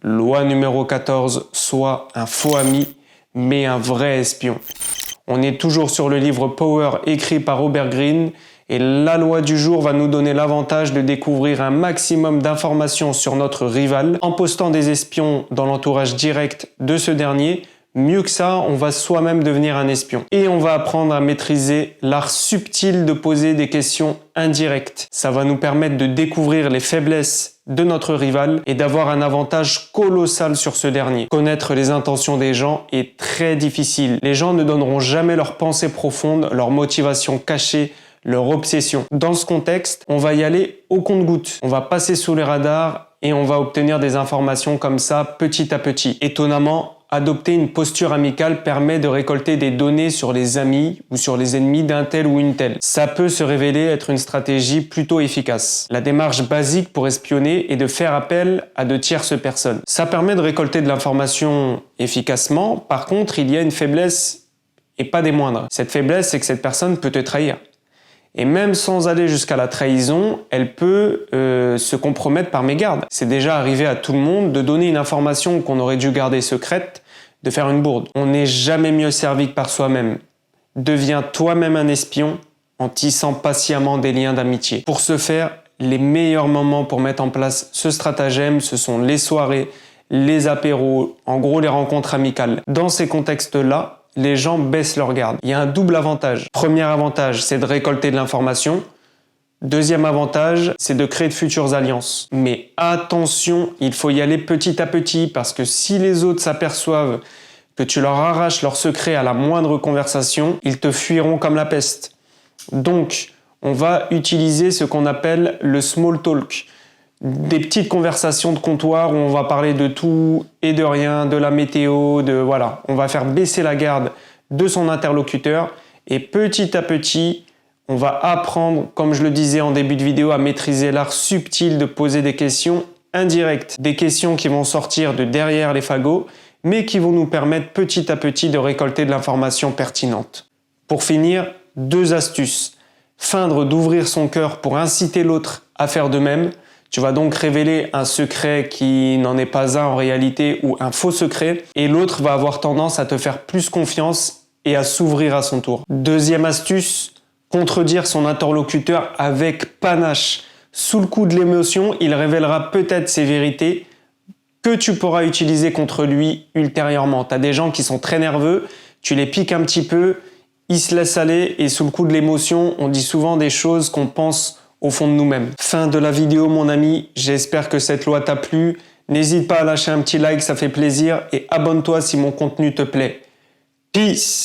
Loi numéro 14, sois un faux ami, mais un vrai espion. On est toujours sur le livre Power écrit par Robert Greene et la loi du jour va nous donner l'avantage de découvrir un maximum d'informations sur notre rival en postant des espions dans l'entourage direct de ce dernier. Mieux que ça, on va soi-même devenir un espion. Et on va apprendre à maîtriser l'art subtil de poser des questions indirectes. Ça va nous permettre de découvrir les faiblesses de notre rival et d'avoir un avantage colossal sur ce dernier. Connaître les intentions des gens est très difficile. Les gens ne donneront jamais leurs pensées profondes, leurs motivations cachées, leur obsession. Dans ce contexte, on va y aller au compte-gouttes. On va passer sous les radars et on va obtenir des informations comme ça petit à petit. Étonnamment, adopter une posture amicale permet de récolter des données sur les amis ou sur les ennemis d'un tel ou une telle. Ça peut se révéler être une stratégie plutôt efficace. La démarche basique pour espionner est de faire appel à de tierces personnes. Ça permet de récolter de l'information efficacement. Par contre, il y a une faiblesse et pas des moindres. Cette faiblesse, c'est que cette personne peut te trahir. Et même sans aller jusqu'à la trahison, elle peut se compromettre par mégarde. C'est déjà arrivé à tout le monde de donner une information qu'on aurait dû garder secrète, de faire une bourde. On n'est jamais mieux servi que par soi-même. Deviens toi-même un espion en tissant patiemment des liens d'amitié. Pour ce faire, les meilleurs moments pour mettre en place ce stratagème, ce sont les soirées, les apéros, en gros les rencontres amicales. Dans ces contextes-là, les gens baissent leur garde. Il y a un double avantage. Premier avantage, c'est de récolter de l'information. Deuxième avantage, c'est de créer de futures alliances. Mais attention, il faut y aller petit à petit parce que si les autres s'aperçoivent que tu leur arraches leurs secrets à la moindre conversation, ils te fuiront comme la peste. Donc, on va utiliser ce qu'on appelle le small talk. Des petites conversations de comptoir où on va parler de tout et de rien, de la météo, voilà. On va faire baisser la garde de son interlocuteur et petit à petit, on va apprendre, comme je le disais en début de vidéo, à maîtriser l'art subtil de poser des questions indirectes. Des questions qui vont sortir de derrière les fagots, mais qui vont nous permettre petit à petit de récolter de l'information pertinente. Pour finir, 2 astuces. Feindre d'ouvrir son cœur pour inciter l'autre à faire de même. Tu vas donc révéler un secret qui n'en est pas un en réalité ou un faux secret et l'autre va avoir tendance à te faire plus confiance et à s'ouvrir à son tour. Deuxième astuce, contredire son interlocuteur avec panache. Sous le coup de l'émotion, il révélera peut-être ses vérités que tu pourras utiliser contre lui ultérieurement. Tu as des gens qui sont très nerveux, tu les piques un petit peu, ils se laissent aller et sous le coup de l'émotion, on dit souvent des choses qu'on pense au fond de nous-mêmes. Fin de la vidéo mon ami, j'espère que cette loi t'a plu. N'hésite pas à lâcher un petit like, ça fait plaisir et abonne-toi si mon contenu te plaît. Peace!